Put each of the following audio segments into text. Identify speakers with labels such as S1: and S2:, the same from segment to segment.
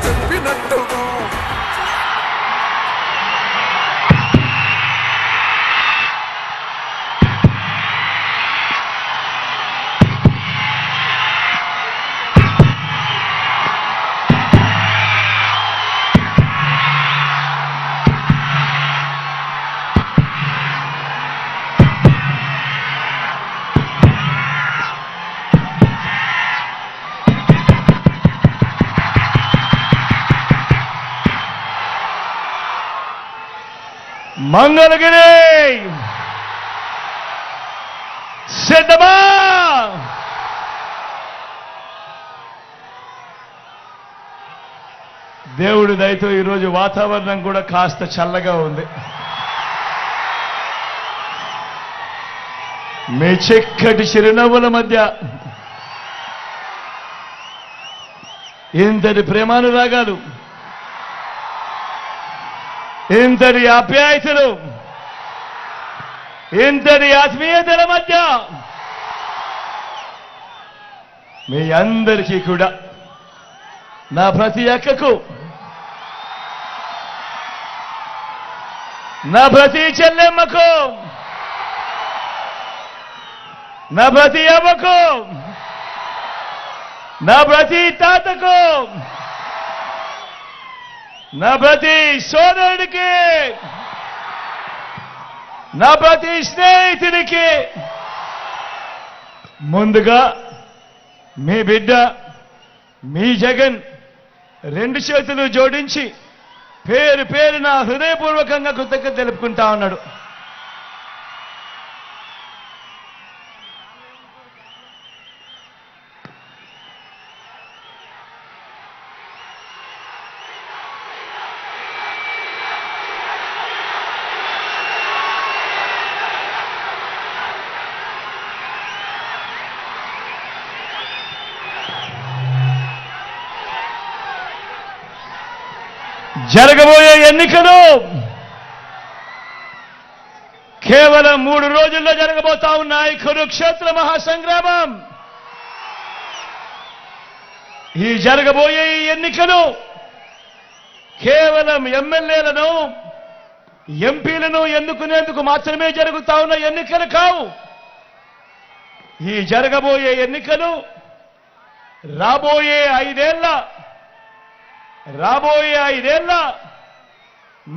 S1: చెప్పినట్టుగా
S2: మంగళగిరి సిద్ధమా? దేవుడి దయతో ఈరోజు వాతావరణం కూడా కాస్త చల్లగా ఉంది. మీ చిక్కటి చిరునవ్వుల మధ్య ఇంతటి ప్రేమానురాగాలు, ఇంతటి ఆప్యాయతలు, ఇంతటి ఆత్మీయతల మధ్య మీ అందరికీ కూడా, నా ప్రతి అక్కకు, నా ప్రతి చెల్లెమ్మకు, నా ప్రతి అవ్వకు, నా ప్రతి తాతకు, నా ప్రతి సోదరుడికి, నా ప్రతి స్నేహితుడికి ముందుగా మీ బిడ్డ మీ జగన్ రెండు చేతులు జోడించి పేరు పేరున హృదయపూర్వకంగా కృతజ్ఞత తెలుపుకుంటా ఉన్నాడు. జరగబోయే ఎన్నికలు కేవలం 3 రోజుల్లో జరగబోతా ఉన్నాయి. కురుక్షేత్ర మహాసంగ్రామం. ఈ జరగబోయే ఈ ఎన్నికలు కేవలం ఎమ్మెల్యేలను, ఎంపీలను ఎన్నుకునేందుకు మాత్రమే జరుగుతా ఉన్న ఎన్నికలు కావు. ఈ జరగబోయే ఎన్నికలు రాబోయే 5 ఏళ్ల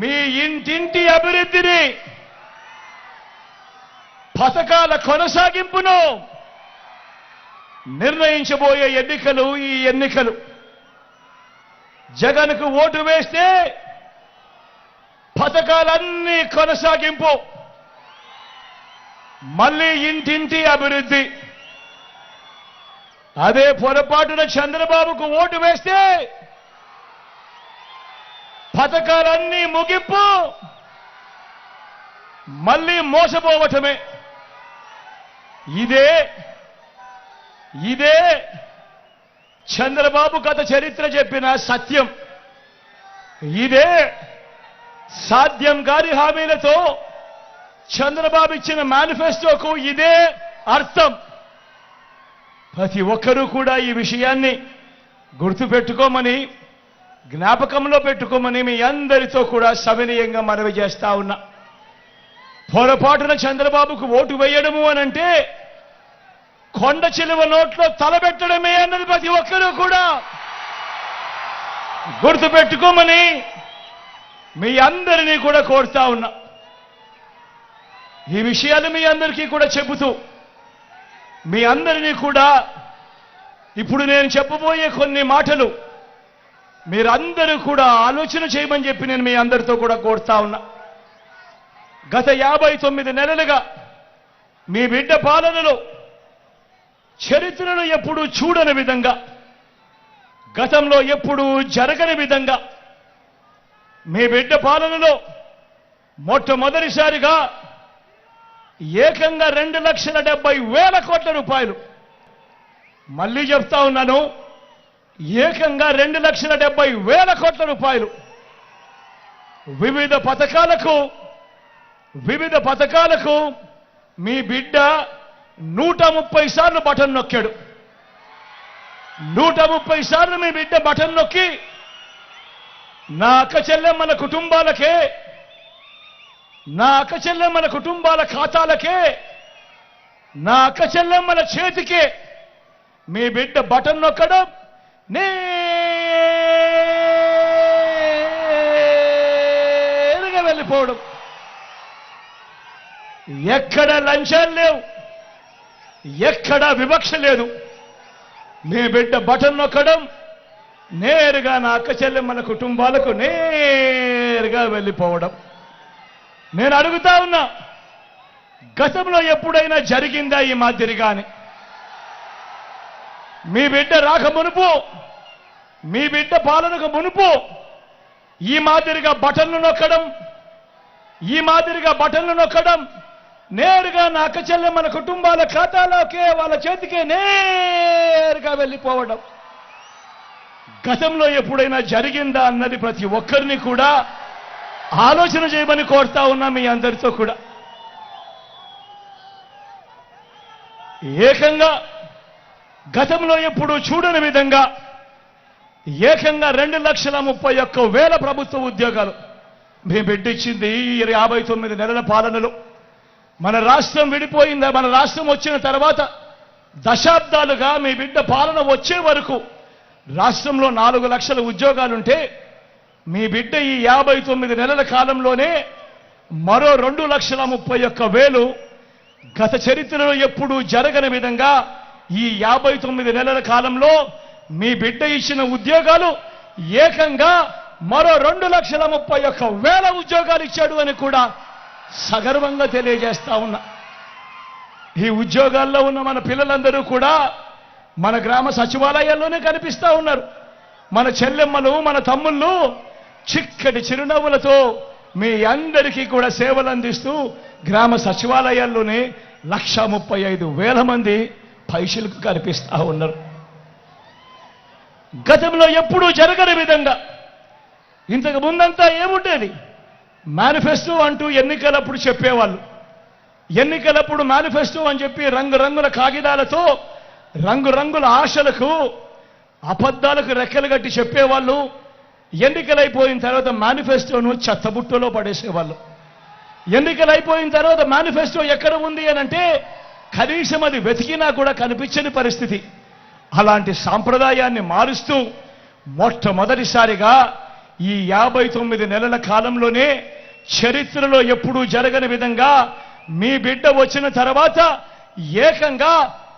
S2: మీ ఇంటింటి అభివృద్ధిని, పథకాల కొనసాగింపును నిర్ణయించబోయే ఎన్నికలు ఈ ఎన్నికలు. జగన్కు ఓటు వేస్తే పథకాలన్నీ కొనసాగింపు, మళ్ళీ ఇంటింటి అభివృద్ధి. అదే పొరపాటున చంద్రబాబుకు ఓటు వేస్తే పథకాలన్నీ ముగింపు, మళ్ళీ మోసపోవటమే. ఇదే చంద్రబాబు గత చరిత్ర చెప్పిన సత్యం. ఇదే సాధ్యం గారి హామీలతో చంద్రబాబు ఇచ్చిన మేనిఫెస్టోకు ఇదే అర్థం. ప్రతి ఒక్కరూ కూడా ఈ విషయాన్ని గుర్తుపెట్టుకోమని, జ్ఞాపకంలో పెట్టుకోమని మీ అందరితో కూడా సవినయంగా మనవి చేస్తా ఉన్నా. పొరపాటున చంద్రబాబుకు ఓటు వేయడము అనంటే కొండ చిలువ నోట్లో తలబెట్టడమే అన్నది ప్రతి ఒక్కరూ కూడా గుర్తుపెట్టుకోమని మీ అందరినీ కూడా కోరుతా ఉన్నా. ఈ విషయాలు మీ అందరికీ కూడా చెబుతూ, మీ అందరినీ కూడా ఇప్పుడు నేను చెప్పబోయే కొన్ని మాటలు మీరందరూ కూడా ఆలోచన చేయమని చెప్పి నేను మీ అందరితో కూడా కోరుతా ఉన్నా. గత 59 నెలలుగా మీ బిడ్డ పాలనలో చరిత్రను ఎప్పుడూ చూడని విధంగా, గతంలో ఎప్పుడూ జరగని విధంగా మీ బిడ్డ పాలనలో మొట్టమొదటిసారిగా ఏకంగా 2,70,000 కోట్ల రూపాయలు, మళ్ళీ చెప్తా ఉన్నాను, ఏకంగా 2,70,000 కోట్ల రూపాయలు వివిధ పథకాలకు మీ బిడ్డ 130 సార్లు బటన్ నొక్కాడు. 130 సార్లు మీ బిడ్డ బటన్ నొక్కి నా అక్క చెల్లెమ్మల కుటుంబాలకే, నా అక్క చెల్లెమ్మల కుటుంబాల ఖాతాలకే, నా అక్క చెల్లెమ్మల చేతికే మీ బిడ్డ బటన్ నొక్కడం, నేరుగా వెళ్ళిపోవడం. ఎక్కడ లంచాలు లేవు, ఎక్కడ వివక్ష లేదు. మీ బిడ్డ బటన్ నొక్కడం, నేరుగా నా అక్క చెల్లెమ్మల కుటుంబాలకు నేరుగా వెళ్ళిపోవడం. నేను అడుగుతా ఉన్నా, గతంలో ఎప్పుడైనా జరిగిందా ఈ మాదిరిగాని? మీ బిడ్డ రాక మునుపు, మీ బిడ్డ పాలనకు మునుపు ఈ మాదిరిగా బటన్లు నొక్కడం, ఈ మాదిరిగా బటన్లు నొక్కడం, నేరుగా నా అక్క చెల్లెమ్మల కుటుంబాల ఖాతాలోకే, వాళ్ళ చేతికే నేరుగా వెళ్ళిపోవడం గతంలో ఎప్పుడైనా జరిగిందా అన్నది ప్రతి ఒక్కరిని కూడా ఆలోచన చేయమని కోరుతా ఉన్నా మీ అందరితో కూడా. ఏకంగా గతంలో ఎప్పుడు చూడని విధంగా ఏకంగా 2,31,000 ప్రభుత్వ ఉద్యోగాలు మీ బిడ్డ ఇచ్చింది. 59 నెలల పాలనలో మన రాష్ట్రం విడిపోయిందా, మన రాష్ట్రం వచ్చిన తర్వాత దశాబ్దాలుగా మీ బిడ్డ పాలన వచ్చే వరకు రాష్ట్రంలో 4 లక్షల ఉద్యోగాలుంటే మీ బిడ్డ ఈ 59 నెలల కాలంలోనే మరో 2,31,000 గత చరిత్రలో ఎప్పుడూ జరగని విధంగా ఈ 59 నెలల కాలంలో మీ బిడ్డ ఇచ్చిన ఉద్యోగాలు ఏకంగా మరో 2,31,000 ఉద్యోగాలు ఇచ్చాడు అని కూడా సగర్వంగా తెలియజేస్తా ఉన్నా. ఈ ఉద్యోగాల్లో ఉన్న మన పిల్లలందరూ కూడా మన గ్రామ సచివాలయాల్లోనే కనిపిస్తా ఉన్నారు. మన చెల్లెమ్మలు, మన తమ్ముళ్ళు చిక్కటి చిరునవ్వులతో మీ అందరికీ కూడా సేవలు అందిస్తూ గ్రామ సచివాలయాల్లోనే 1,35,000 మంది పైసలకు కనిపిస్తా ఉన్నారు. గతంలో ఎప్పుడూ జరగని విధంగా ఇంతకు ముందంతా ఏముండేది? మేనిఫెస్టో అంటూ ఎన్నికలప్పుడు చెప్పేవాళ్ళు. ఎన్నికలప్పుడు మేనిఫెస్టో అని చెప్పి రంగురంగుల కాగితాలతో రంగురంగుల ఆశలకు, అబద్ధాలకు రెక్కలు కట్టి చెప్పేవాళ్ళు. ఎన్నికలైపోయిన తర్వాత మేనిఫెస్టోను చెత్తబుట్టలో పడేసేవాళ్ళు. ఎన్నికలైపోయిన తర్వాత మేనిఫెస్టో ఎక్కడ ఉంది అనంటే కనీసం అది వెతికినా కూడా కనిపించని పరిస్థితి. అలాంటి సాంప్రదాయాన్ని మారుస్తూ మొట్టమొదటిసారిగా ఈ 59 నెలల కాలంలోనే చరిత్రలో ఎప్పుడూ జరగని విధంగా మీ బిడ్డ వచ్చిన తర్వాత ఏకంగా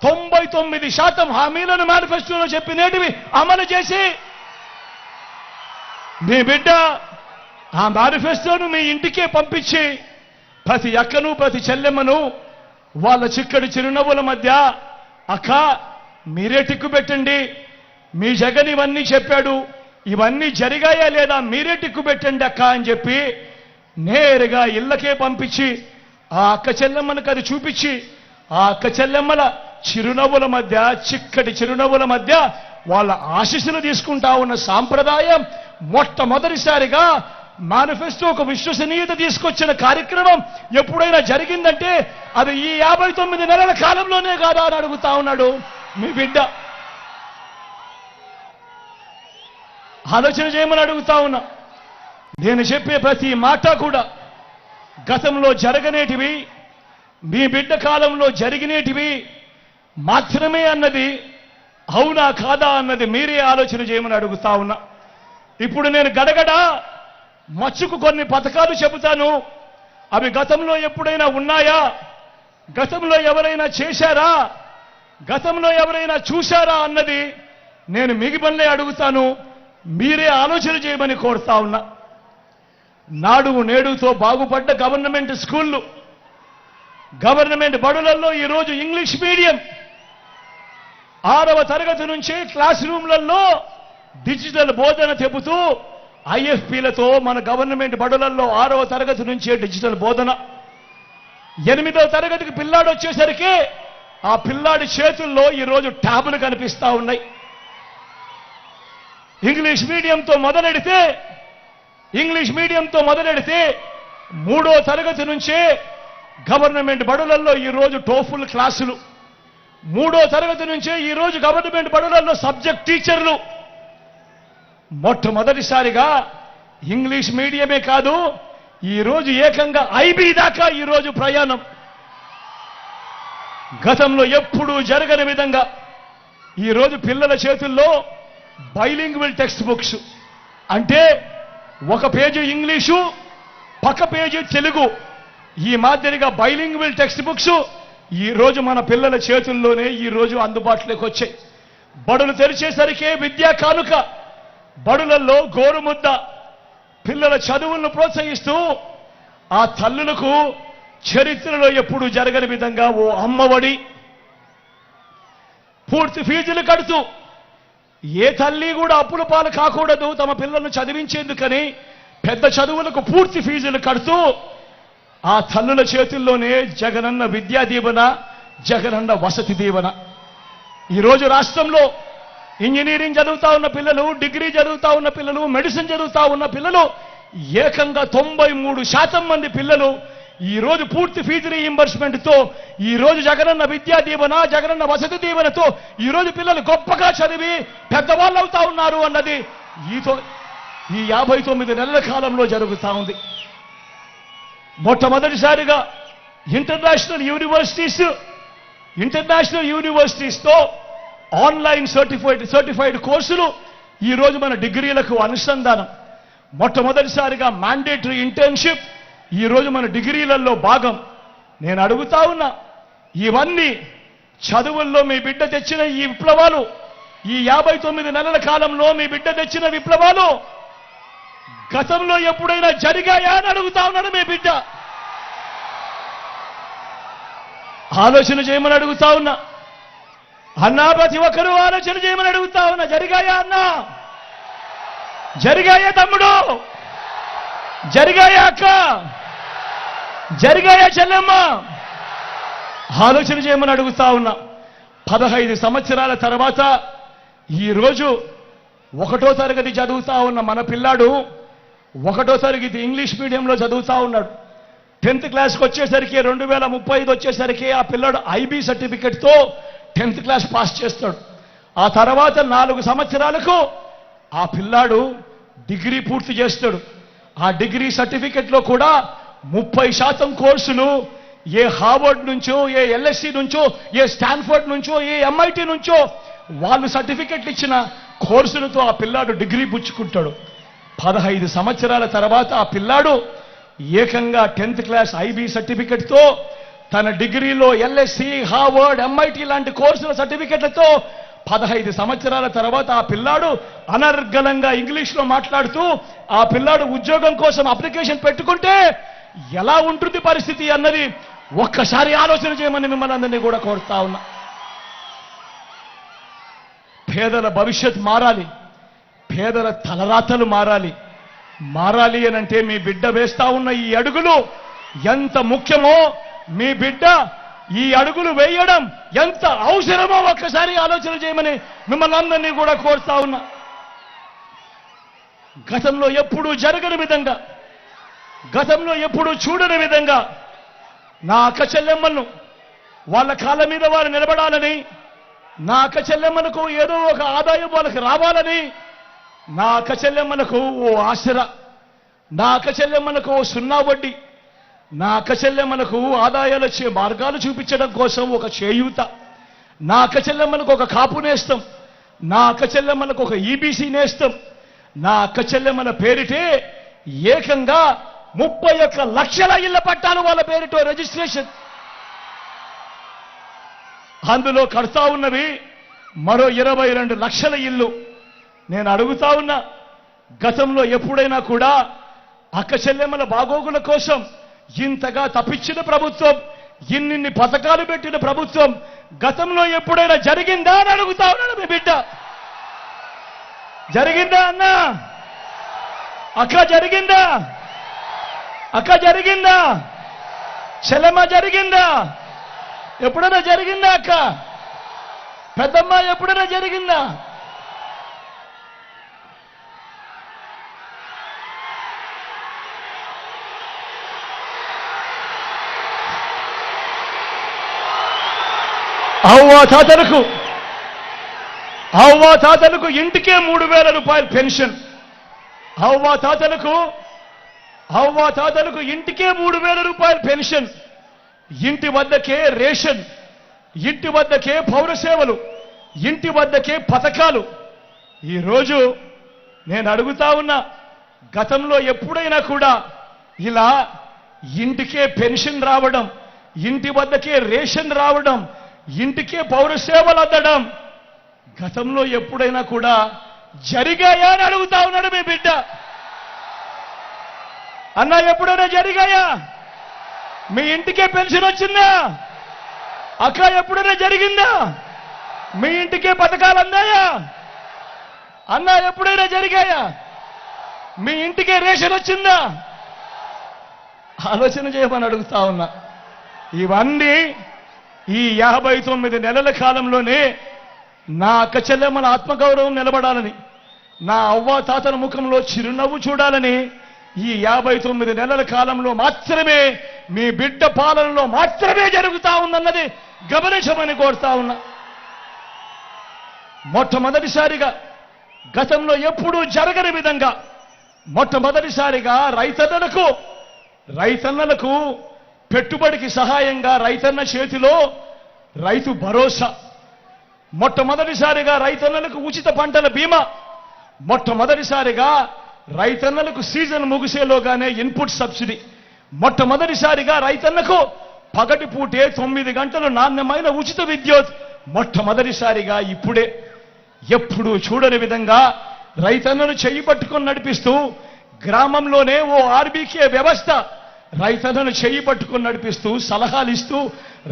S2: 99% హామీలను మేనిఫెస్టోలో చెప్పినేటివి అమలు చేసి మీ బిడ్డ ఆ మేనిఫెస్టోను మీ ఇంటికే పంపించి ప్రతి అక్కను, ప్రతి చెల్లెమ్మను వాళ్ళ చిక్కడి చిరునవ్వుల మధ్య, అక్క మీరే టిక్కు పెట్టండి, మీ జగన్ ఇవన్నీ చెప్పాడు, ఇవన్నీ జరిగాయా లేదా మీరే టిక్కు పెట్టండి అక్క అని చెప్పి నేరుగా ఇళ్ళకే పంపించి ఆ అక్క చెల్లెమ్మలకు అది చూపించి ఆ అక్క చెల్లెమ్మల చిరునవ్వుల మధ్య, చిక్కటి చిరునవ్వుల మధ్య వాళ్ళ ఆశీస్సులు తీసుకుంటా ఉన్న సాంప్రదాయం మొట్టమొదటిసారిగా మేనిఫెస్టోకు విశ్వసనీయత తీసుకొచ్చిన కార్యక్రమం ఎప్పుడైనా జరిగిందంటే అది ఈ 59 నెలల కాలంలోనే కాదా అని అడుగుతా ఉన్నాడు మీ బిడ్డ. ఆలోచన చేయమని అడుగుతా ఉన్నా. నేను చెప్పే ప్రతి మాట కూడా గతంలో జరగనేటివి, మీ బిడ్డ కాలంలో జరిగినేటివి మాత్రమే అన్నది అవునా కాదా అన్నది మీరే ఆలోచన చేయమని అడుగుతా ఉన్నా. ఇప్పుడు నేను గడగడ మచ్చుకు కొన్ని పథకాలు చెబుతాను. అవి గతంలో ఎప్పుడైనా ఉన్నాయా, గతంలో ఎవరైనా చేశారా, గతంలో ఎవరైనా చూశారా అన్నది నేను మిగిలిపల్లే అడుగుతాను. మీరే ఆలోచన చేయమని కోరుతా ఉన్నా. నాడు నేడుతో బాగుపడ్డ గవర్నమెంట్ స్కూళ్ళు, గవర్నమెంట్ బడులలో ఈరోజు ఇంగ్లీష్ మీడియం 6వ తరగతి నుంచే క్లాస్ రూమ్లలో డిజిటల్ బోధన చెబుతూ ఐఎఫ్పీలతో మన గవర్నమెంట్ బడులలో 6వ తరగతి నుంచే డిజిటల్ బోధన. 8వ తరగతికి పిల్లాడు వచ్చేసరికి ఆ పిల్లాడి చేతుల్లో ఈరోజు ట్యాబులు కనిపిస్తా ఉన్నాయి. ఇంగ్లీష్ మీడియంతో మొదలెడితే 3వ తరగతి నుంచే గవర్నమెంట్ బడులలో ఈరోజు టోఫుల్ క్లాసులు, 3వ తరగతి నుంచే ఈ రోజు గవర్నమెంట్ బడులలో సబ్జెక్ట్ టీచర్లు మొట్టమొదటిసారిగా ఇంగ్లీష్ మీడియమే కాదు, ఈ రోజు ఏకంగా ఐబీ దాకా ఈ రోజు ప్రయాణం. గతంలో ఎప్పుడూ జరగని విధంగా ఈ రోజు పిల్లల చేతుల్లో బైలింగ్వల్ టెక్స్ట్ బుక్స్, అంటే ఒక పేజీ ఇంగ్లీషు పక్క పేజీ తెలుగు, ఈ మాదిరిగా బైలింగ్వల్ టెక్స్ట్ బుక్స్ ఈ రోజు మన పిల్లల చేతుల్లోనే ఈ రోజు అందుబాటులోకి వచ్చాయి. బడులు తెరిచేసరికే విద్యా కానుక, బడులలో గోరుముద్ద, పిల్లల చదువులను ప్రోత్సహిస్తూ ఆ తల్లులకు చరిత్రలో ఎప్పుడు జరగని విధంగా ఓ అమ్మఒడి, పూర్తి ఫీజులు కడుతూ, ఏ తల్లి కూడా అప్పుల పాలు కాకూడదు తమ పిల్లలను చదివించేందుకని పెద్ద చదువులకు పూర్తి ఫీజులు కడుతూ ఆ తల్లుల చేతుల్లోనే జగనన్న విద్యా దీవెన, జగనన్న వసతి దీవెన. ఈరోజు రాష్ట్రంలో ఇంజనీరింగ్ చదువుతా ఉన్న పిల్లలు, డిగ్రీ చదువుతా ఉన్న పిల్లలు, మెడిసిన్ చదువుతా ఉన్న పిల్లలు ఏకంగా 93% మంది పిల్లలు ఈ రోజు పూర్తి ఫీజు రీయింబర్స్మెంట్తో ఈ రోజు జగనన్న విద్యా దీవెన, జగనన్న వసతి దీవెనతో ఈ రోజు పిల్లలు గొప్పగా చదివి పెద్దవాళ్ళు అవుతా ఉన్నారు అన్నది ఈ 59 నెలల కాలంలో జరుగుతూ ఉంది. మొట్టమొదటిసారిగా ఇంటర్నేషనల్ యూనివర్సిటీస్తో ఆన్లైన్ సర్టిఫైడ్ కోర్సులు ఈ రోజు మన డిగ్రీలకు అనుసంధానం. మొట్టమొదటిసారిగా మ్యాండేటరీ ఇంటర్న్షిప్ ఈ రోజు మన డిగ్రీలలో భాగం. నేను అడుగుతా ఉన్నా, ఇవన్నీ చదువుల్లో మీ బిడ్డ తెచ్చిన ఈ విప్లవాలు, ఈ 59 నెలల కాలంలో మీ బిడ్డ తెచ్చిన విప్లవాలు గతంలో ఎప్పుడైనా జరిగాయా అని అడుగుతా ఉన్నాడు మీ బిడ్డ. ఆలోచన చేయమని అడుగుతా ఉన్నా అన్నా, ప్రతి ఒక్కరూ ఆలోచన చేయమని అడుగుతా ఉన్నా. జరిగాయా అన్నా? జరిగాయా తమ్ముడు? జరిగాయా అక్క? జరిగాయా చెల్లెమ్మ? ఆలోచన చేయమని అడుగుతా ఉన్నా. 15 సంవత్సరాల తర్వాత ఈరోజు 1వ తరగతి చదువుతా ఉన్న మన పిల్లాడు 1వ తరగతి ఇంగ్లీష్ మీడియంలో చదువుతా ఉన్నాడు. 10th క్లాస్కి వచ్చేసరికి 2035 వచ్చేసరికి ఆ పిల్లాడు ఐబీ సర్టిఫికెట్తో 10th క్లాస్ పాస్ చేస్తాడు. ఆ తర్వాత 4 సంవత్సరాలకు ఆ పిల్లాడు డిగ్రీ పూర్తి చేస్తాడు. ఆ డిగ్రీ సర్టిఫికెట్లో కూడా 30% కోర్సులు ఏ హార్వర్డ్ నుంచో, ఏ ఎల్ఎస్సి నుంచో, ఏ స్టాన్ఫర్డ్ నుంచో, ఏ ఎంఐటి నుంచో వాళ్ళు సర్టిఫికెట్లు ఇచ్చిన కోర్సులతో ఆ పిల్లాడు డిగ్రీ పుచ్చుకుంటాడు. 15 సంవత్సరాల తర్వాత ఆ పిల్లాడు ఏకంగా 10th క్లాస్ ఐబీ సర్టిఫికెట్తో తన డిగ్రీలో ఎల్ఎస్సి, హార్వర్డ్, ఎంఐటి లాంటి కోర్సుల సర్టిఫికెట్లతో 15 సంవత్సరాల తర్వాత ఆ పిల్లాడు అనర్గళంగా ఇంగ్లీష్లో మాట్లాడుతూ ఆ పిల్లాడు ఉద్యోగం కోసం అప్లికేషన్ పెట్టుకుంటే ఎలా ఉంటుంది పరిస్థితి అన్నది ఒక్కసారి ఆలోచన చేయమని మిమ్మల్ని అందరినీ కూడా కోరుతా ఉన్నా. పేదల భవిష్యత్ మారాలి, పేదల తలరాతలు మారాలి అనంటే మీ బిడ్డ వేస్తా ఉన్న ఈ అడుగులు ఎంత ముఖ్యమో, మీ బిడ్డ ఈ అడుగులు వేయడం ఎంత అవసరమో ఒక్కసారి ఆలోచన చేయమని మిమ్మల్ని అందరినీ కూడా కోరుతా ఉన్నా. గతంలో ఎప్పుడూ జరగని విధంగా, గతంలో ఎప్పుడూ చూడని విధంగా నా అక్క చెల్లెమ్మలను వాళ్ళ కాళ్ళ మీద వారు నిలబడాలని, నా అక్క చెల్లెమ్మలకు ఏదో ఒక ఆదాయం వాళ్ళకి రావాలని, నా అక్క చెల్లెమ్మలకు ఓ ఆసరా, నా అక్క చెల్లెమ్మలకు ఓ 0 వడ్డీ, నా అక్క చెల్లెమ్మలకు ఆదాయాలు వచ్చే మార్గాలు చూపించడం కోసం ఒక చేయూత, నా అక్క చెల్లెమ్మలకు ఒక కాపు నేస్తం, నా అక్క చెల్లెమ్మలకు ఒక ఈబీసీ నేస్తం, నా అక్క చెల్లెమ్మల పేరిటే ఏకంగా 31 లక్షల ఇళ్ల పట్టాలు వాళ్ళ పేరిటో రిజిస్ట్రేషన్. అందులో కడతా ఉన్నవి మరో 22 లక్షల ఇల్లు. నేను అడుగుతా ఉన్నా, గతంలో ఎప్పుడైనా కూడా అక్క చెల్లెమ్మల బాగోగుల కోసం ఇంతగా తప్పించిన ప్రభుత్వం, ఇన్ని పథకాలు పెట్టిన ప్రభుత్వం గతంలో ఎప్పుడైనా జరిగిందా అని అడుగుతా ఉన్నాడు మీ బిడ్డ. జరిగిందా అన్నా? అక్క జరిగిందా? అక్క జరిగిందా? చెల్లెమ్మ జరిగిందా? ఎప్పుడైనా జరిగిందా అక్క? పెద్దమ్మ ఎప్పుడైనా జరిగిందా? అవ్వా తాతలకు ఇంటికే 3,000 రూపాయలు పెన్షన్. అవ్వా తాతలకు ఇంటికే 3,000 రూపాయలు పెన్షన్. ఇంటి వద్దకే రేషన్, ఇంటి వద్దకే పౌర సేవలు, ఇంటి వద్దకే పథకాలు. ఈరోజు నేను అడుగుతా ఉన్నా, గతంలో ఎప్పుడైనా కూడా ఇలా ఇంటికే పెన్షన్ రావడం, ఇంటి వద్దకే రేషన్ రావడం, ఇంటికే పౌర సేవలు అందడం గతంలో ఎప్పుడైనా కూడా జరిగాయా అని అడుగుతా ఉన్నాడు మీ బిడ్డ. అన్నా ఎప్పుడైనా జరిగాయా? మీ ఇంటికే పెన్షన్ వచ్చిందా? అక్క ఎప్పుడైనా జరిగిందా? మీ ఇంటికే పథకాలు అందాయా? అన్నా ఎప్పుడైనా జరిగాయా? మీ ఇంటికే రేషన్ వచ్చిందా? ఆలోచన చేయమని అడుగుతా ఉన్నా. ఇవన్నీ ఈ 59 నెలల కాలంలోనే నా అక్క చెల్లెమ్మల ఆత్మగౌరవం నిలబడాలని, నా అవ్వ తాతల ముఖంలో చిరునవ్వు చూడాలని ఈ 59 నెలల కాలంలో మాత్రమే, మీ బిడ్డ పాలనలో మాత్రమే జరుగుతా ఉందన్నది గమనించమని కోరుతా ఉన్నా. మొట్టమొదటిసారిగా గతంలో ఎప్పుడూ జరగని విధంగా మొట్టమొదటిసారిగా రైతన్నలకు పెట్టుబడికి సహాయంగా రైతన్న చేతిలో రైతు భరోసా, మొట్టమొదటిసారిగా రైతన్నలకు ఉచిత పంటల బీమా, మొట్టమొదటిసారిగా రైతన్నలకు సీజన్ ముగిసేలోగానే ఇన్పుట్ సబ్సిడీ, మొట్టమొదటిసారిగా రైతన్నకు పగటిపూటే 9 గంటలు నాణ్యమైన ఉచిత విద్యుత్, మొట్టమొదటిసారిగా ఇప్పుడే ఎప్పుడూ చూడని విధంగా రైతన్నను చెయ్యి పట్టుకొని నడిపిస్తూ గ్రామంలోనే ఓ ఆర్బీకే వ్యవస్థ రైతన్నను చెయ్యి పట్టుకొని నడిపిస్తూ సలహాలు ఇస్తూ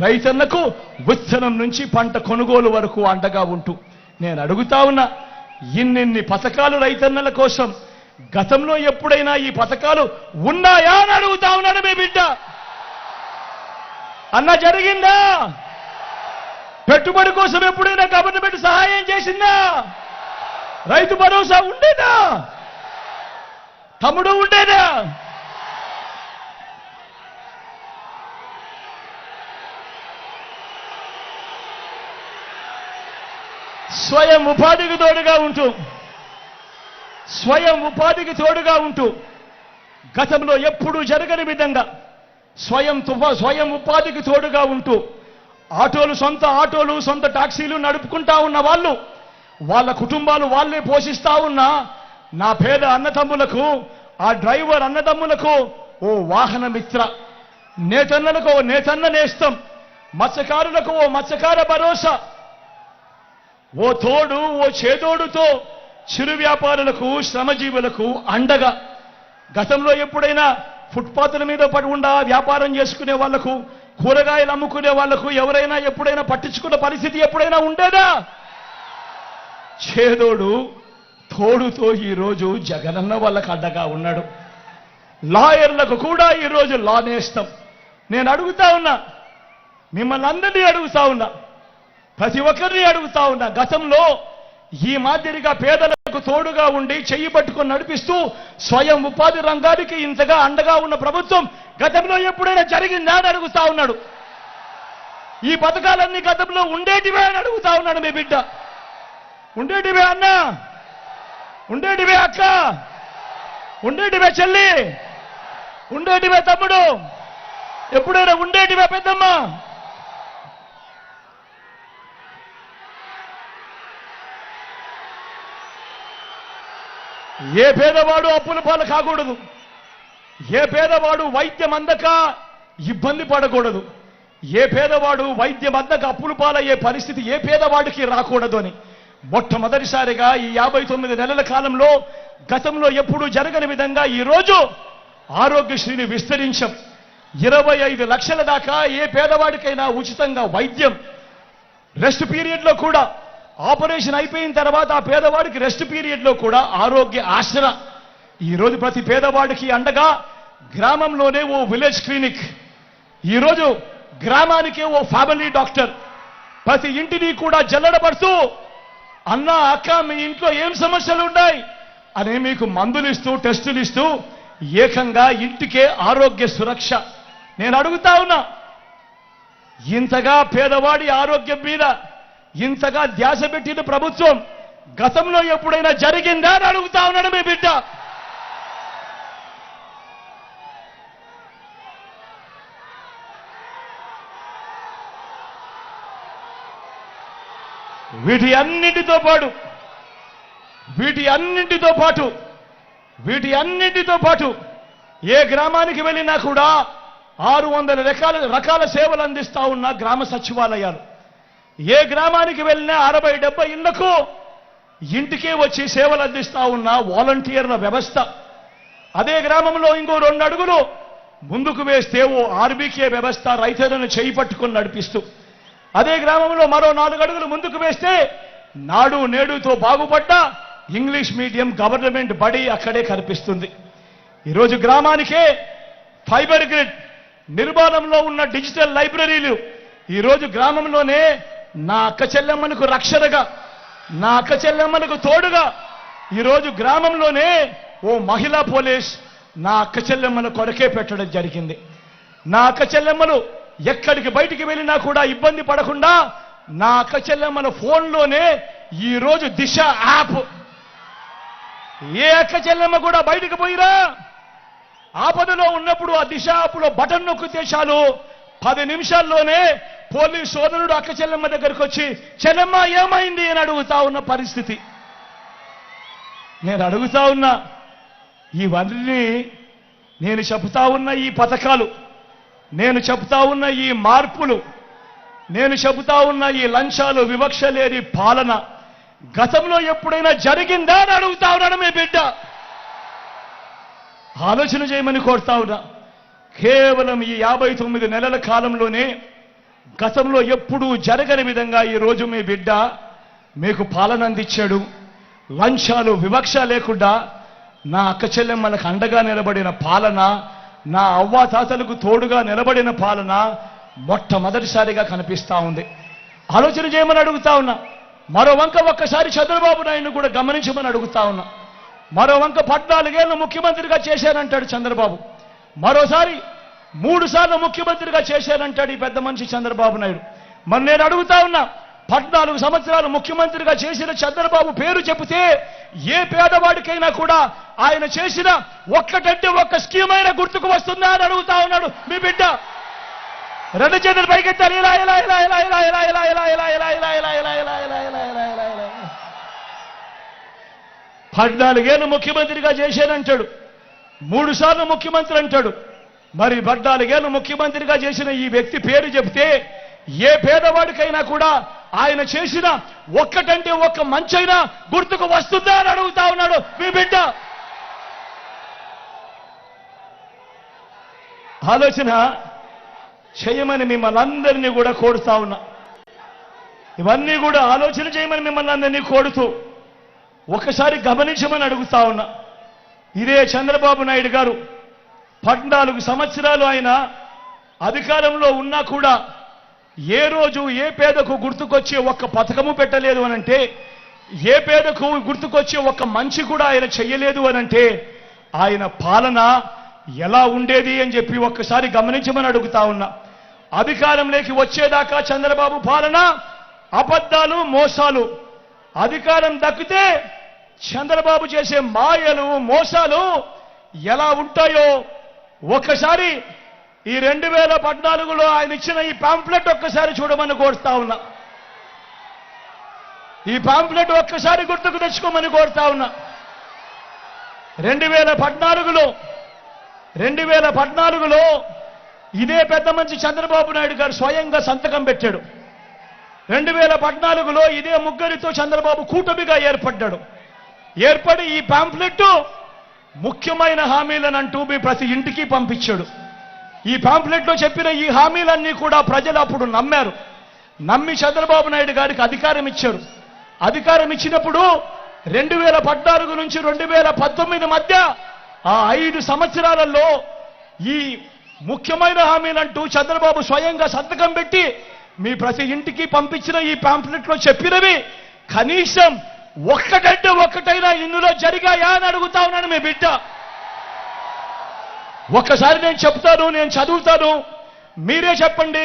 S2: రైతన్నకు విత్తనం నుంచి పంట కొనుగోలు వరకు అండగా ఉంటూ నేను అడుగుతా ఉన్నా, ఇన్నిన్ని పథకాలు రైతన్నల కోసం గతంలో ఎప్పుడైనా ఈ పథకాలు ఉన్నాయా అని అడుగుతా ఉన్నాడు మీ బిడ్డ. అన్న జరిగిందా? పెట్టుబడి కోసం ఎప్పుడైనా గవర్నమెంట్ సహాయం చేసిందా? రైతు భరోసా ఉండేదా? తమ్ముడు ఉండేదా? స్వయం ఉపాధికి తోడుగా ఉంటూ గతంలో ఎప్పుడూ జరగని విధంగా స్వయం ఉపాధికి తోడుగా ఉంటూ సొంత ఆటోలు సొంత టాక్సీలు నడుపుకుంటా ఉన్న వాళ్ళు, వాళ్ళ కుటుంబాలు వాళ్ళే పోషిస్తా ఉన్న నా పేద అన్నదమ్ములకు, ఆ డ్రైవర్ అన్నదమ్ములకు ఓ వాహన మిత్ర, నేతన్నలకు ఓ నేతన్న నేస్తం, మత్స్యకారులకు ఓ మత్స్యకార భరోసా, ఓ తోడు ఓ చేదోడుతో చిరు వ్యాపారులకు శ్రమజీవులకు అండగా. గతంలో ఎప్పుడైనా ఫుట్పాత్ల మీద పడి ఉండా వ్యాపారం చేసుకునే వాళ్లకు, కూరగాయలు అమ్ముకునే వాళ్లకు ఎవరైనా ఎప్పుడైనా పట్టించుకున్న పరిస్థితి ఎప్పుడైనా ఉండేదా? చేదోడు తోడుతో ఈరోజు జగనన్న వాళ్ళకు అడ్డగా ఉన్నాడు. లాయర్లకు కూడా ఈరోజు లా నేస్తం. నేను అడుగుతా ఉన్నా, మిమ్మల్ని అందరినీ అడుగుతా ఉన్నా, ప్రతి ఒక్కరిని అడుగుతా ఉన్నా, గతంలో ఈ మాదిరిగా పేదలకు తోడుగా ఉండి చెయ్యి పట్టుకొని నడిపిస్తూ స్వయం ఉపాధి రంగానికి ఇంతగా అండగా ఉన్న ప్రభుత్వం గతంలో ఎప్పుడైనా జరిగిందా అని అడుగుతా ఉన్నాడు. ఈ పథకాలన్నీ గతంలో ఉండేటివే అని అడుగుతా ఉన్నాడు మీ బిడ్డ. ఉండేటివే అన్న, ఉండేటివే అక్క, ఉండేటివే చెల్లి, ఉండేటివే తమ్ముడు, ఎప్పుడైనా ఉండేటివే పెద్దమ్మ. ఏ పేదవాడు అప్పుల పాలు కాకూడదు, ఏ పేదవాడు వైద్యం అందక ఇబ్బంది పడకూడదు, ఏ పేదవాడు వైద్యం అందక అప్పుల పాలయ్యే పరిస్థితి ఏ పేదవాడికి రాకూడదు అని మొట్టమొదటిసారిగా ఈ 59 నెలల కాలంలో గతంలో ఎప్పుడూ జరగని విధంగా ఈరోజు ఆరోగ్యశ్రీని విస్తరించాం. 25 లక్షల దాకా ఏ పేదవాడికైనా ఉచితంగా వైద్యం, రెస్ట్ పీరియడ్లో కూడా ఆపరేషన్ అయిపోయిన తర్వాత ఆ పేదవాడికి రెస్ట్ పీరియడ్లో కూడా ఆరోగ్య ఆసరా. ఈరోజు ప్రతి పేదవాడికి అండగా గ్రామంలోనే ఓ విలేజ్ క్లినిక్, ఈరోజు గ్రామానికే ఓ ఫ్యామిలీ డాక్టర్, ప్రతి ఇంటిని కూడా జల్లడపడుతూ అన్న అక్క మీ ఇంట్లో ఏం సమస్యలు ఉన్నాయి అని మీకు మందులు ఇస్తూ టెస్టులు ఇస్తూ ఏకంగా ఇంటికే ఆరోగ్య సురక్ష. నేను అడుగుతా ఉన్నా, ఇంతగా పేదవాడి ఆరోగ్యం మీద ఇంతగా ధ్యాస పెట్టిన ప్రభుత్వం గతంలో ఎప్పుడైనా జరిగిందా అని అడుగుతా ఉన్నాడు మీ బిడ్డ. వీటి అన్నింటితో పాటు ఏ గ్రామానికి వెళ్ళినా కూడా 600 రకాల సేవలు అందిస్తా ఉన్న గ్రామ సచివాలయాలు. ఏ గ్రామానికి వెళ్ళినా 60-70 ఇళ్లకు ఇంటికే వచ్చి సేవలు అందిస్తా ఉన్న వాలంటీర్ల వ్యవస్థ. అదే గ్రామంలో ఇంకో 2 అడుగులు ముందుకు వేస్తే ఓ ఆర్బీకే వ్యవస్థ రైతులను చేయి పట్టుకుని నడిపిస్తూ, అదే గ్రామంలో మరో 4 అడుగులు ముందుకు వేస్తే నాడు నేడుతో బాగుపడ్డ ఇంగ్లీష్ మీడియం గవర్నమెంట్ బడి అక్కడే కనిపిస్తుంది. ఈరోజు గ్రామానికే ఫైబర్ గ్రిడ్ నిర్మాణంలో ఉన్న డిజిటల్ లైబ్రరీలు ఈరోజు గ్రామంలోనే నా అక్క చెల్లెమ్మలకు రక్షణగా, నా అక్క చెల్లెమ్మలకు తోడుగా ఈరోజు గ్రామంలోనే ఓ మహిళా పోలీస్ నా అక్క చెల్లెమ్మల కొరకే పెట్టడం జరిగింది. నా అక్క చెల్లెమ్మలు ఎక్కడికి బయటికి వెళ్ళినా కూడా ఇబ్బంది పడకుండా నా అక్క చెల్లెమ్మల ఫోన్లోనే ఈరోజు దిశ యాప్. ఏ అక్క చెల్లెమ్మ కూడా బయటికి పోయిరా ఆపదలో ఉన్నప్పుడు ఆ దిశ యాప్లో బటన్ నొక్కితే చాలు 10 నిమిషాల్లోనే పోలీస్ సోదరుడు అక్క చెల్లెమ్మ దగ్గరకు వచ్చి చెల్లెమ్మ ఏమైంది అని అడుగుతా ఉన్న పరిస్థితి. నేను అడుగుతా ఉన్నా, ఇవన్నీ నేను చెబుతా ఉన్న ఈ పథకాలు, నేను చెబుతా ఉన్న ఈ మార్పులు, నేను చెబుతా ఉన్న ఈ లంచాలు వివక్ష లేని పాలన గతంలో ఎప్పుడైనా జరిగిందా అని అడుగుతా ఉన్నాను మీ బిడ్డ. ఆలోచన చేయమని కోరుతా ఉన్నా. కేవలం ఈ 59 నెలల కాలంలోనే గతంలో ఎప్పుడూ జరగని విధంగా ఈరోజు మీ బిడ్డ మీకు పాలన అందించాడు. లంచాలు వివక్ష లేకుండా నా అక్క చెల్లెమ్మలకు అండగా నిలబడిన పాలన, నా అవ్వాతాతలకు తోడుగా నిలబడిన పాలన మొట్టమొదటిసారిగా కనిపిస్తా ఉంది. ఆలోచన చేయమని అడుగుతా ఉన్నా. మరో వంక ఒక్కసారి చంద్రబాబు నాయుడును కూడా గమనించమని అడుగుతా ఉన్నా. మరో వంక 14 ఏళ్ళు ముఖ్యమంత్రిగా చేశానంటాడు చంద్రబాబు, మరోసారి 3 సార్లు ముఖ్యమంత్రిగా చేశానంటాడు ఈ పెద్ద మనిషి చంద్రబాబు నాయుడు. మరి నేను అడుగుతా ఉన్నా, 14 సంవత్సరాలు ముఖ్యమంత్రిగా చేసిన చంద్రబాబు పేరు చెబితే ఏ పేదవాడికైనా కూడా ఆయన చేసిన ఒక్కటంటే ఒక్క స్కీమ్ అయినా గుర్తుకు వస్తుందా అని అడుగుతా ఉన్నాడు మీ బిడ్డ. 2 చేతులు పైకెత్తారు. ఇలా ఇలా ఇలా ఇలా ఇలా ఇలా ఇలా ఇలా ఇలా ఇలా ఇలా ఇలా ఇలా ఇలా ఇలా ఇలా ఇలా ఇలా ఇలా 14 ఏళ్ళు ముఖ్యమంత్రిగా చేశానంటాడు, 3 సార్లు ముఖ్యమంత్రి అంటాడు. మరి 14 ఏళ్ళు ముఖ్యమంత్రిగా చేసిన ఈ వ్యక్తి పేరు చెబితే ఏ పేదవాడికైనా కూడా ఆయన చేసిన ఒక్కటంటే ఒక్క మంచైనా గుర్తుకు వస్తుందా అని అడుగుతా ఉన్నాడు మీ బిడ్డ. ఆలోచన చేయమని మిమ్మల్ని అందరినీ కూడా కోరుతా ఉన్నా. ఇవన్నీ కూడా ఆలోచన చేయమని మిమ్మల్ని అందరినీ కోరుతూ ఒకసారి గమనించమని అడుగుతా ఉన్నా. ఇదే చంద్రబాబు నాయుడు గారు 14 సంవత్సరాలు ఆయన అధికారంలో ఉన్నా కూడా ఏ రోజు ఏ పేదకు గుర్తుకొచ్చే ఒక్క పథకము పెట్టలేదు అనంటే, ఏ పేదకు గుర్తుకొచ్చే ఒక్క మంచి కూడా ఆయన చెయ్యలేదు అనంటే ఆయన పాలన ఎలా ఉండేది అని చెప్పి ఒక్కసారి గమనించమని అడుగుతా ఉన్నా. అధికారంలోకి వచ్చేదాకా చంద్రబాబు పాలన అబద్ధాలు, మోసాలు. అధికారం దక్కితే చంద్రబాబు చేసే మాయలు, మోసాలు ఎలా ఉంటాయో ఒక్కసారి ఈ 2014లో ఆయన ఇచ్చిన ఈ పాంప్లెట్ ఒక్కసారి చూడమని కోరుతా ఉన్నా. ఈ పాంప్లెట్ ఒక్కసారి గుర్తుకు తెచ్చుకోమని కోరుతా ఉన్నా. 2014లో ఇదే పెద్ద మనిషి చంద్రబాబు నాయుడు గారు స్వయంగా సంతకం పెట్టాడు. 2014లో ఇదే ముగ్గురితో చంద్రబాబు కూటమిగా ఏర్పడి ఈ పాంప్లెట్ ముఖ్యమైన హామీలనంటూ మీ ప్రతి ఇంటికి పంపించాడు. ఈ పాంప్లెట్లో చెప్పిన ఈ హామీలన్నీ కూడా ప్రజలు అప్పుడు నమ్మారు. నమ్మి చంద్రబాబు నాయుడు గారికి అధికారం ఇచ్చారు. అధికారం ఇచ్చినప్పుడు 2014 నుంచి 2019 మధ్య ఆ 5 సంవత్సరాలలో ఈ ముఖ్యమైన హామీలంటూ చంద్రబాబు స్వయంగా సంతకం పెట్టి మీ ప్రతి ఇంటికి పంపించిన ఈ పాంప్లెట్లో చెప్పినవి కనీసం ఒక్కటంటే ఒక్కటైనా ఇందులో జరిగాయా అని అడుగుతా ఉన్నాను మీ బిడ్డ. ఒక్కసారి నేను చెప్తాను, నేను చదువుతాను, మీరే చెప్పండి.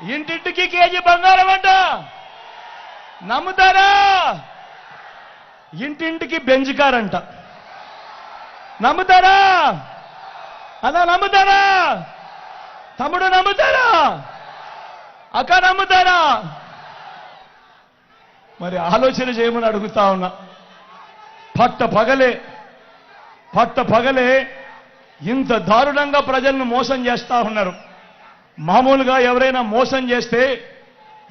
S2: ఇంటింటికి కేజీ బంగారం అంట. నమ్ముతారా? ఇంటింటికి బెంజ్ కార్ అంట. నమ్ముతారా? అలా నమ్ముతారా? తమ్ముడు నమ్ముతారా? అక్క నమ్ముతారా? మరి ఆలోచన చేయమని అడుగుతా ఉన్నా. పట్ట పగలే ఇంత దారుణంగా ప్రజలను మోసం చేస్తా ఉన్నారు. మామూలుగా ఎవరైనా మోసం చేస్తే,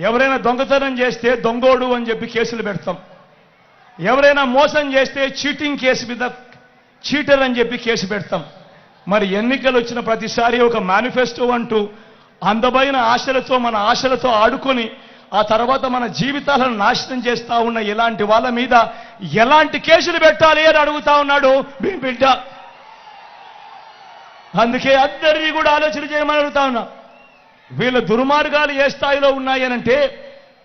S2: ఎవరైనా దొంగతనం చేస్తే దొంగోడు అని చెప్పి కేసులు పెడతాం. ఎవరైనా మోసం చేస్తే చీటింగ్ కేసు మీద చీటర్ అని చెప్పి కేసు పెడతాం. మరి ఎన్నికలు వచ్చిన ప్రతిసారి ఒక మేనిఫెస్టో అంటూ అందమైన ఆశలతో మన ఆశలతో ఆడుకొని ఆ తర్వాత మన జీవితాలను నాశనం చేస్తా ఉన్న ఇలాంటి వాళ్ళ మీద ఎలాంటి కేసులు పెట్టాలి అని అడుగుతా ఉన్నాడు మీ బిడ్డ. అందుకే అందరినీ కూడా ఆలోచన చేయమని అడుగుతా ఉన్నా. వీళ్ళ దుర్మార్గాలు ఏ స్థాయిలో ఉన్నాయనంటే,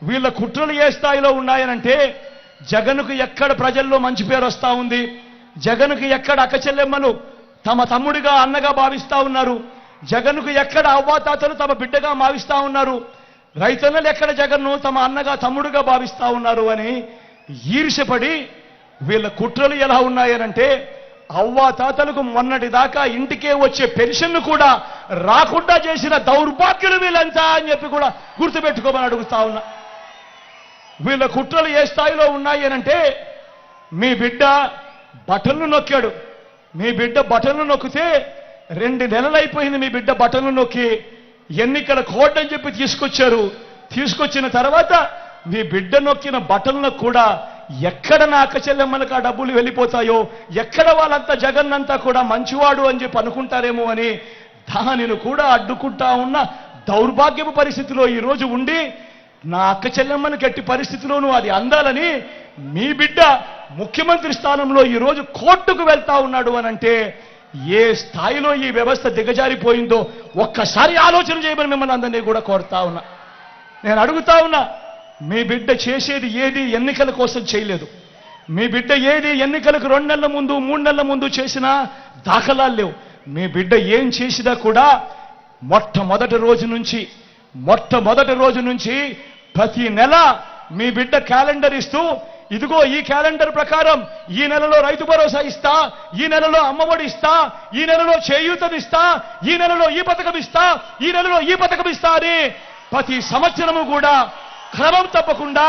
S2: వీళ్ళ కుట్రలు ఏ స్థాయిలో ఉన్నాయనంటే, జగన్కు ఎక్కడ ప్రజల్లో మంచి పేరు వస్తా ఉంది, జగన్కు ఎక్కడ అక్కచెల్లెమ్మలు తమ తమ్ముడిగా అన్నగా భావిస్తా ఉన్నారు, జగన్కు ఎక్కడ అవ్వాతాతలు తమ బిడ్డగా భావిస్తా ఉన్నారు, రైతన్నలు ఎక్కడ జగన్ను తమ అన్నగా తమ్ముడుగా భావిస్తా ఉన్నారు అని ఈర్ష్యపడి వీళ్ళ కుట్రలు ఎలా ఉన్నాయనంటే, అవ్వాతాతలకు మొన్నటి దాకా ఇంటికే వచ్చే పెన్షన్ను కూడా రాకుండా చేసిన దౌర్భాగ్యులు వీళ్ళంతా అని చెప్పి కూడా గుర్తుపెట్టుకోమని అడుగుతా ఉన్నా. వీళ్ళ కుట్రలు ఏ స్థాయిలో ఉన్నాయి అనంటే, మీ బిడ్డ బటన్లు నొక్కాడు. మీ బిడ్డ బటన్లు నొక్కితే 2 నెలలు అయిపోయింది. మీ బిడ్డ బటన్లు నొక్కి ఎన్నికల కోడ్ అని చెప్పి తీసుకొచ్చారు. తీసుకొచ్చిన తర్వాత మీ బిడ్డ నొక్కిన బటన్లకు కూడా ఎక్కడ నా అక్క చెల్లెమ్మలకు ఆ డబ్బులు వెళ్ళిపోతాయో, ఎక్కడ వాళ్ళంతా జగన్నంతా కూడా మంచివాడు అని చెప్పి అనుకుంటారేమో అని దానిని కూడా అడ్డుకుంటా ఉన్న దౌర్భాగ్యపు పరిస్థితిలో ఈరోజు ఉండి, నా అక్క చెల్లెమ్మను గట్టి పరిస్థితిలోనూ అది అందాలని మీ బిడ్డ ముఖ్యమంత్రి స్థానంలో ఈరోజు కోర్టుకు వెళ్తా ఉన్నాడు అనంటే ఏ స్థాయిలో ఈ వ్యవస్థ దిగజారిపోయిందో ఒక్కసారి ఆలోచన చేయమని మిమ్మల్ని అందరినీ కూడా కోరుతా ఉన్నా. నేను అడుగుతా ఉన్నా, మీ బిడ్డ చేసేది ఏది ఎన్నికల కోసం చేయలేదు. మీ బిడ్డ ఏది ఎన్నికలకు 2 నెలల ముందు 3 నెలల ముందు చేసినా దాఖలాలు లేవు. మీ బిడ్డ ఏం చేసినా కూడా మొట్టమొదటి రోజు నుంచి ప్రతి నెల మీ బిడ్డ క్యాలెండర్ ఇస్తూ, ఇదిగో ఈ క్యాలెండర్ ప్రకారం ఈ నెలలో రైతు భరోసా ఇస్తా, ఈ నెలలో అమ్మఒడి ఇస్తా, ఈ నెలలో చేయూతనిస్తా, ఈ నెలలో ఈ పథకం ఇస్తా, ఈ నెలలో ఈ పథకం ఇస్తా అని ప్రతి సంవత్సరము కూడా క్రమం తప్పకుండా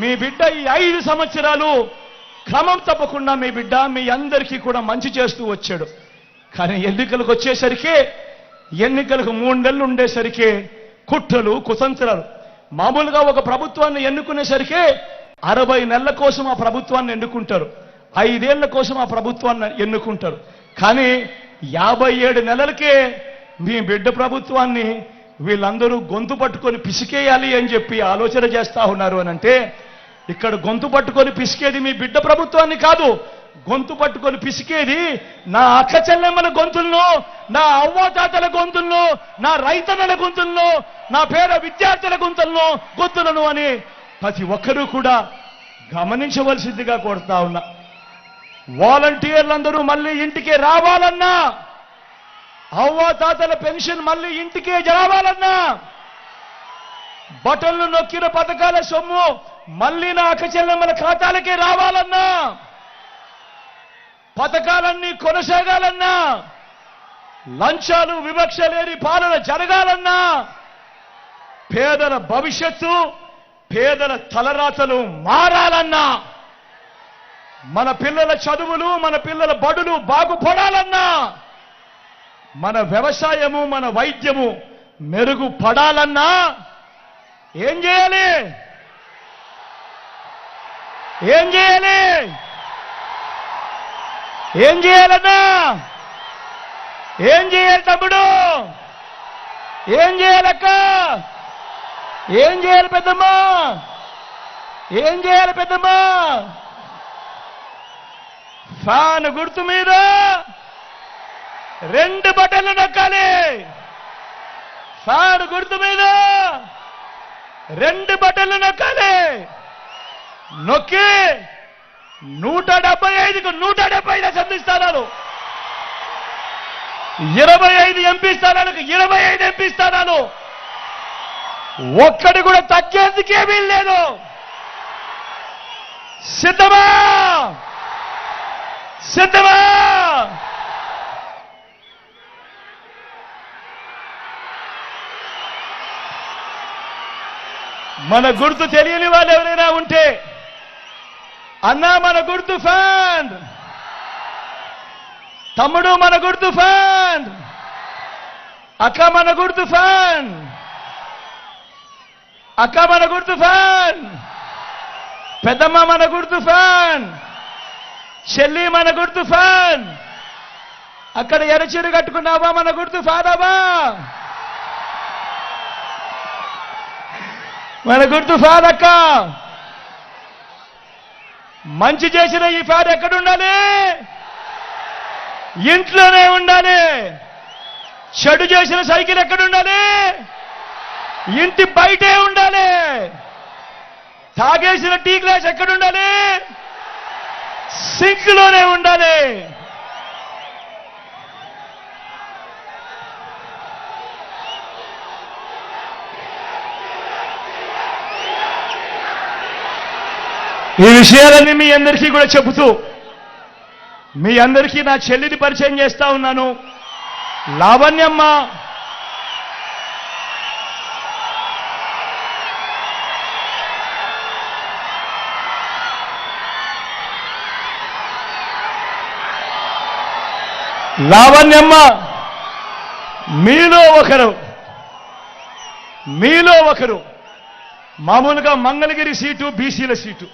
S2: మీ బిడ్డ ఈ 5 సంవత్సరాలు క్రమం తప్పకుండా మీ బిడ్డ మీ అందరికీ కూడా మంచి చేస్తూ వచ్చాడు. కానీ ఎన్నికలకు వచ్చేసరికి, ఎన్నికలకు 3 నెలలు ఉండేసరికి కుట్రలు కుతంత్రాలు. మామూలుగా ఒక ప్రభుత్వాన్ని ఎన్నుకునేసరికి 60 నెలల కోసం ఆ ప్రభుత్వాన్ని ఎన్నుకుంటారు, 5 ఏళ్ల కోసం ఆ ప్రభుత్వాన్ని ఎన్నుకుంటారు. కానీ 57 నెలలకే మీ బిడ్డ ప్రభుత్వాన్ని వీళ్ళందరూ గొంతు పట్టుకొని పిసికేయాలి అని చెప్పి ఆలోచన చేస్తా ఉన్నారు అనంటే, ఇక్కడ గొంతు పట్టుకొని పిసికేది మీ బిడ్డ ప్రభుత్వాన్ని కాదు, గొంతు పట్టుకొని పిసికేది నా అక్క చెల్లెమ్మల గొంతులను, నా అవ్వాతాతల గొంతులను, నా రైతన్నల గొంతులను, నా పేద విద్యార్థుల గొంతులను అని ప్రతి ఒక్కరూ కూడా గమనించవలసిందిగా కోరుతా ఉన్నా. వాలంటీర్లందరూ మళ్ళీ ఇంటికి రావాలన్నా, అవ్వాతాతల పెన్షన్ మళ్ళీ ఇంటికే రావాలన్నా, బటన్లు నొక్కిన పథకాల సొమ్ము మళ్ళీ నా అక్క చెల్లెమ్మల ఖాతాలకే రావాలన్నా, పథకాలన్నీ కొనసాగాలన్నా, లంచాలు వివక్ష లేని పాలన జరగాలన్నా, పేదల భవిష్యత్తు పేదల తలరాతలు మారాలన్నా, మన పిల్లల చదువులు మన పిల్లల బడులు బాగుపడాలన్నా, మన వ్యవసాయము మన వైద్యము మెరుగుపడాలన్నా ఏం చేయాలి? ఏం చేయాలి? ఏం చేయాలన్నా? ఏం చేయాలి తమ్ముడు? ఏం చేయాలక్క? ఏం చేయాలి పెద్దమ్మా? ఏం చేయాలి పెద్దమ్మా? ఫ్యాన్ గుర్తు మీద 2 బటన్లు నొక్కాలి. ఫ్యాన్ గుర్తు మీద 2 బటన్లు నొక్కాలి. నొక్కి 175కు 175 అసెంబ్లీ స్థానాలు, 25 ఎంపీ స్థానాలకు 25 ఎంపీ స్థానాలు, ఒక్కడి కూడా తగ్గేందుకేమీ లేదు. సిద్ధమా? సిద్ధమా? మన గుర్తు తెలియని వాళ్ళు ఎవరైనా ఉంటే, అన్నా మన గుర్తు ఫ్యాన్, తమ్ముడు మన గుర్తు ఫ్యాన్, అక్క మన గుర్తు ఫ్యాన్, అక్క మన గుర్తు ఫ్యాన్, పెద్దమ్మ మన గుర్తు ఫ్యాన్, చెల్లి మన గుర్తు ఫ్యాన్, అక్కడ ఎర్రచీర కట్టుకున్నావా మన గుర్తు ఫ్యానవా? మన గుర్తు ఫ్యాన్ అక్క. మంచి చేసిన ఈ ఫ్యాన్ ఎక్కడ ఉండాలి? ఇంట్లోనే ఉండాలి. చెడు చేసిన సైకిల్ ఎక్కడ ఉండాలి? ఇంటి బయటే ఉండాలి. తాగేసిన టీ గ్లాస్ ఎక్కడ ఉండాలి? సింక్లోనే ఉండాలి. ఈ విషయాలన్నీ మీ అందరికీ కూడా చెబుతూ మీ అందరికీ నా చెల్లిని పరిచయం చేస్తా ఉన్నాను. లావణ్యమ్మ. లావణ్యమ్మ మీలో ఒకరు మామూలుగా మంగళగిరి సీటు బీసీల సీటు,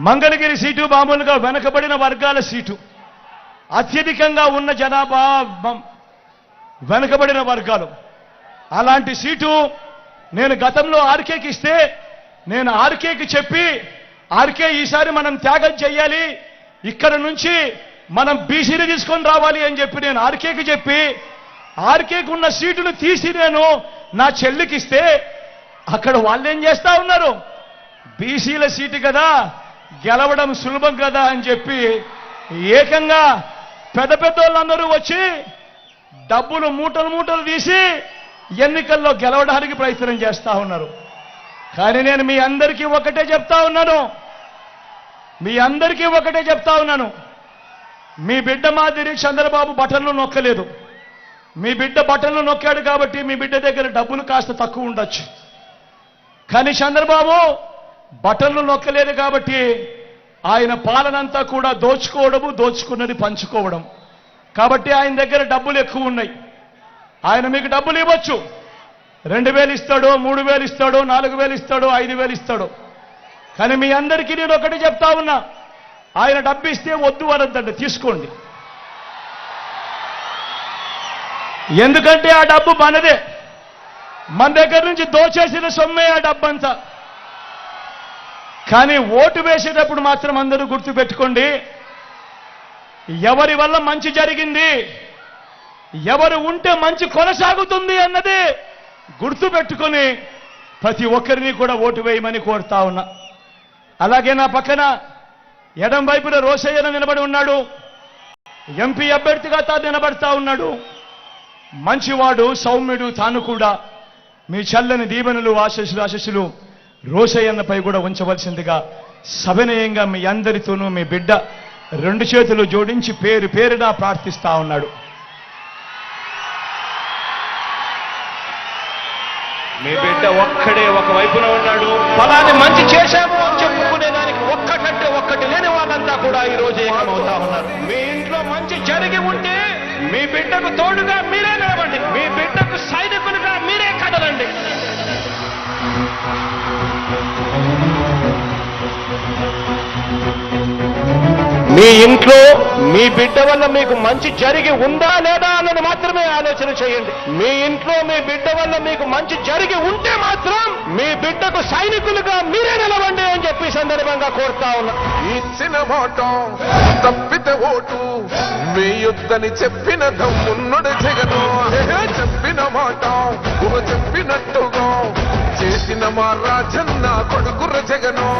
S2: మంగళగిరి సీటు మామూలుగా వెనకబడిన వర్గాల సీటు, అత్యధికంగా ఉన్న జనాభా వెనకబడిన వర్గాలు. అలాంటి సీటు నేను గతంలో ఆర్కేకి ఇస్తే, నేను ఆర్కేకి చెప్పి, ఆర్కే ఈసారి మనం త్యాగం చెయ్యాలి, ఇక్కడ నుంచి మనం బీసీని తీసుకొని రావాలి అని చెప్పి నేను ఆర్కేకి చెప్పి, ఆర్కేకి ఉన్న సీటును తీసి నేను నా చెల్లికి ఇస్తే, అక్కడ వాళ్ళు ఏం చేస్తా ఉన్నారు? బీసీల సీటు కదా, గెలవడం సులభం కదా అని చెప్పి ఏకంగా పెద్ద వాళ్ళందరూ వచ్చి డబ్బులు మూటలు తీసి ఎన్నికల్లో గెలవడానికి ప్రయత్నం చేస్తా ఉన్నారు. కానీ నేను మీ అందరికీ ఒకటే చెప్తా ఉన్నాను, మీ బిడ్డ మాదిరి చంద్రబాబు బటన్లు నొక్కలేదు. మీ బిడ్డ బటన్లు నొక్కాడు కాబట్టి మీ బిడ్డ దగ్గర డబ్బులు కాస్త తక్కువ ఉండొచ్చు. కానీ చంద్రబాబు బటన్లు నొక్కలేదు కాబట్టి ఆయన పాలనంతా కూడా దోచుకున్నది పంచుకోవడం. కాబట్టి ఆయన దగ్గర డబ్బులు ఎక్కువ ఉన్నాయి. ఆయన మీకు డబ్బులు ఇవ్వచ్చు. 2000 ఇస్తాడో, 3000 ఇస్తాడో, 4000 ఇస్తాడో, 5000 ఇస్తాడో. కానీ మీ అందరికీ నేను ఒకటి చెప్తా ఉన్నా, ఆయన డబ్బు ఇస్తే వద్దు అనొద్దండి, తీసుకోండి. ఎందుకంటే ఆ డబ్బు మనదే, మన దగ్గర నుంచి దోచేసిన సొమ్మే ఆ డబ్బంతా. కానీ ఓటు వేసేటప్పుడు మాత్రం అందరూ గుర్తుపెట్టుకోండి, ఎవరి వల్ల మంచి జరిగింది, ఎవరు ఉంటే మంచి కొనసాగుతుంది అన్నది గుర్తుపెట్టుకొని ప్రతి ఒక్కరిని కూడా ఓటు వేయమని కోరుతా ఉన్నా. అలాగే నా పక్కన ఎడం వైపున రోసయ్యన నిలబడి ఉన్నాడు, ఎంపీ అభ్యర్థిగా తాను నిలబడతా ఉన్నాడు. మంచివాడు, సౌమ్యుడు. తాను కూడా మీ చల్లని దీవెనలు, ఆశీస్సులు రోసయ్యన్నపై కూడా ఉంచవలసిందిగా సవినయంగా మీ అందరితోనూ మీ బిడ్డ 2 చేతులు జోడించి పేరున ప్రార్థిస్తా ఉన్నాడు. మీ బిడ్డ ఒక్కడే ఒక వైపున ఉన్నాడు. ఫలాన్ని మంచి చేశాము అని చెప్పుకునే దానికి ఒక్కటంటే ఒక్కటి లేని వాళ్ళంతా కూడా ఈ రోజు ఏకమవుతా ఉన్నారు. మీ ఇంట్లో మంచి జరిగి ఉంటే మీ బిడ్డకు తోడుగా మీరే నిలవండి, మీ బిడ్డకు సైనికులుగా మీరే కదలండి. మీ ఇంట్లో మీ బిడ్డ వల్ల మీకు మంచి జరిగి ఉందా లేదా అన్నది మాత్రమే ఆలోచన చేయండి. మీ ఇంట్లో మీ బిడ్డ వల్ల మీకు మంచి జరిగి ఉంటే మాత్రం మీ బిడ్డకు సైనికులుగా మీరే నిలవండి అని చెప్పి సందర్భంగా కోరుతా ఉన్నా.
S1: ఇచ్చిన మాట తప్పితే ఓటు వేయొద్దని చెప్పిన దమ్మున్నడు జగను, చెప్పిన మాట చెప్పినట్టుగా చేసిన మా రాజన్న కొడుకుర జగను.